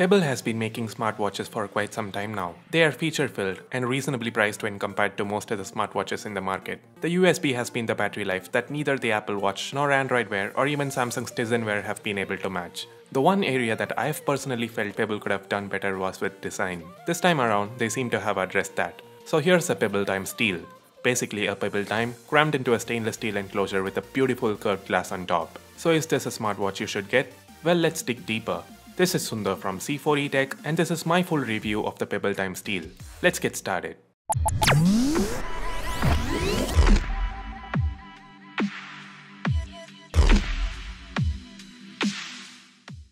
Pebble has been making smartwatches for quite some time now. They are feature-filled and reasonably priced when compared to most of the smartwatches in the market. The USB has been the battery life that neither the Apple Watch nor Android Wear or even Samsung's Tizen Wear have been able to match. The one area that I have personally felt Pebble could have done better was with design. This time around, they seem to have addressed that. So here's a Pebble Time Steel. Basically a Pebble Time crammed into a stainless steel enclosure with a beautiful curved glass on top. So is this a smartwatch you should get? Well, let's dig deeper. This is Sundar from C4E Tech and this is my full review of the Pebble Time Steel. Let's get started.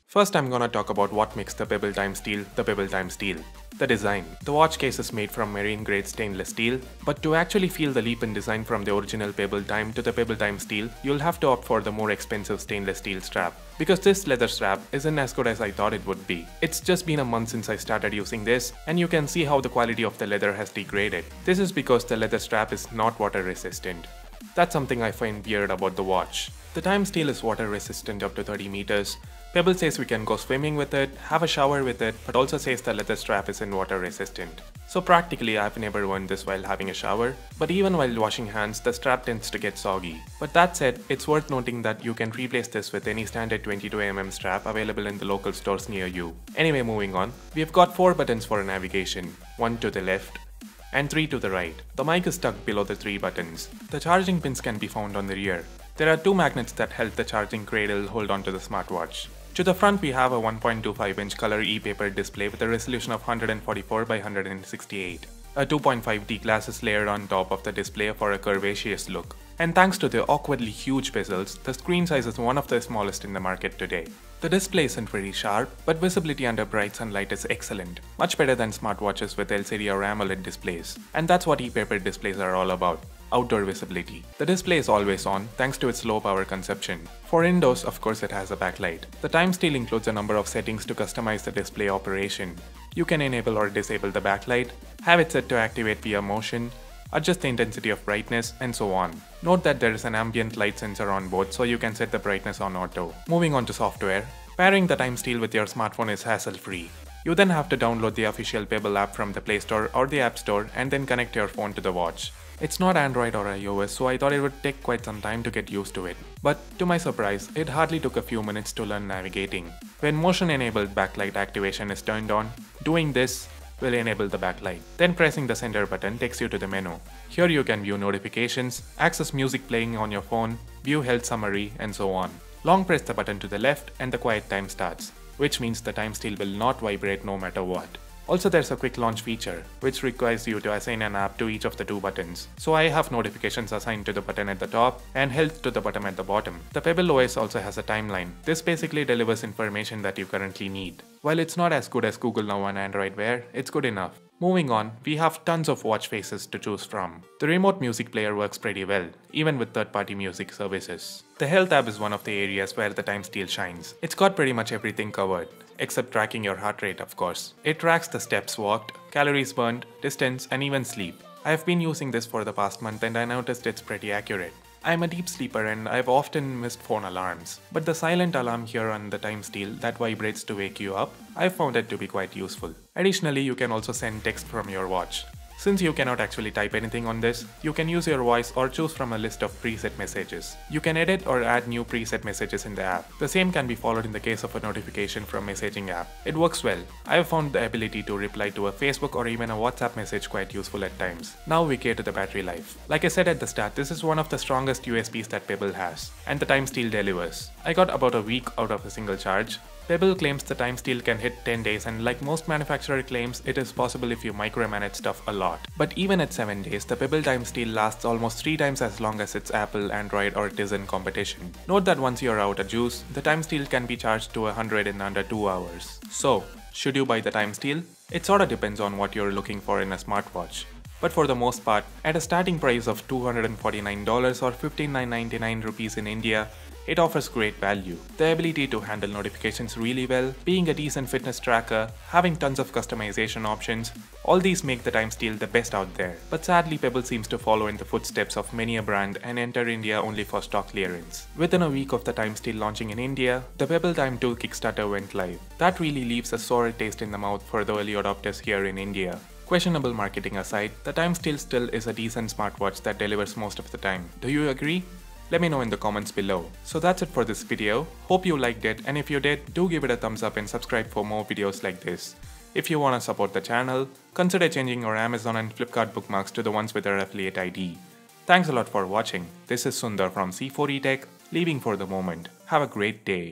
First, I'm gonna talk about what makes the Pebble Time Steel the Pebble Time Steel. The design. The watch case is made from marine grade stainless steel, but to actually feel the leap in design from the original Pebble Time to the Pebble Time Steel, you'll have to opt for the more expensive stainless steel strap. Because this leather strap isn't as good as I thought it would be. It's just been a month since I started using this, and you can see how the quality of the leather has degraded. This is because the leather strap is not water resistant. That's something I find weird about the watch. The Time Steel is water resistant up to 30 meters. Pebble says we can go swimming with it, have a shower with it, but also says the leather strap isn't water resistant. So practically I've never worn this while having a shower, but even while washing hands the strap tends to get soggy. But that said, it's worth noting that you can replace this with any standard 22mm strap available in the local stores near you. Anyway, moving on, we've got 4 buttons for navigation, 1 to the left, and 3 to the right. The mic is tucked below the 3 buttons. The charging pins can be found on the rear. There are 2 magnets that help the charging cradle hold onto the smartwatch. To the front we have a 1.25-inch color e-paper display with a resolution of 144 by 168. A 2.5D glass is layered on top of the display for a curvaceous look. And thanks to the awkwardly huge bezels, the screen size is one of the smallest in the market today. The display isn't very sharp, but visibility under bright sunlight is excellent. Much better than smartwatches with LCD or AMOLED displays. And that's what e-paper displays are all about. Outdoor visibility. The display is always on thanks to its low power consumption. For indoors, of course, it has a backlight. The Time Steel includes a number of settings to customize the display operation. You can enable or disable the backlight, have it set to activate via motion, adjust the intensity of brightness, and so on. Note that there is an ambient light sensor on board, so you can set the brightness on auto. Moving on to software. Pairing the Time Steel with your smartphone is hassle-free. You then have to download the official Pebble app from the Play Store or the App Store and then connect your phone to the watch. It's not Android or iOS, so I thought it would take quite some time to get used to it. But to my surprise, it hardly took a few minutes to learn navigating. When motion-enabled backlight activation is turned on, doing this will enable the backlight. Then pressing the center button takes you to the menu. Here you can view notifications, access music playing on your phone, view health summary, and so on. Long press the button to the left and the quiet time starts, which means the Time Steel will not vibrate no matter what. Also, there's a quick launch feature, which requires you to assign an app to each of the 2 buttons. So I have notifications assigned to the button at the top and health to the button at the bottom. The Pebble OS also has a timeline. This basically delivers information that you currently need. While it's not as good as Google Now and Android Wear, it's good enough. Moving on, we have tons of watch faces to choose from. The remote music player works pretty well, even with third-party music services. The Health tab is one of the areas where the Time Steel shines. It's got pretty much everything covered, except tracking your heart rate, of course. It tracks the steps walked, calories burned, distance, and even sleep. I have been using this for the past month and I noticed it's pretty accurate. I'm a deep sleeper and I've often missed phone alarms, but the silent alarm here on the Time Steel that vibrates to wake you up, I've found it to be quite useful. Additionally, you can also send text from your watch. Since you cannot actually type anything on this, you can use your voice or choose from a list of preset messages. You can edit or add new preset messages in the app. The same can be followed in the case of a notification from messaging app. It works well. I have found the ability to reply to a Facebook or even a WhatsApp message quite useful at times. Now we get to the battery life. Like I said at the start, this is one of the strongest USPs that Pebble has, and the Time Steel delivers. I got about a week out of a single charge. Pebble claims the Time Steel can hit 10 days and like most manufacturer claims, it is possible if you micromanage stuff a lot. But even at 7 days, the Pebble Time Steel lasts almost 3 times as long as its Apple, Android or Tizen competition. Note that once you're out of juice, the Time Steel can be charged to 100 in under 2 hours. So, should you buy the Time Steel? It sorta depends on what you're looking for in a smartwatch. But for the most part, at a starting price of $249 or 59.99 rupees in India, It offers great value. The ability to handle notifications really well, being a decent fitness tracker, having tons of customization options, all these make the TimeSteel the best out there. But sadly, Pebble seems to follow in the footsteps of many a brand and enter India only for stock clearance. Within a week of the TimeSteel launching in India, the Pebble Time 2 Kickstarter went live. That really leaves a sour taste in the mouth for the early adopters here in India. Questionable marketing aside, the TimeSteel still is a decent smartwatch that delivers most of the time. Do you agree? Let me know in the comments below. So that's it for this video. Hope you liked it, and if you did, do give it a thumbs up and subscribe for more videos like this. If you want to support the channel, consider changing your Amazon and Flipkart bookmarks to the ones with their affiliate ID. Thanks a lot for watching. This is Sundar from C4E Tech, leaving for the moment. Have a great day.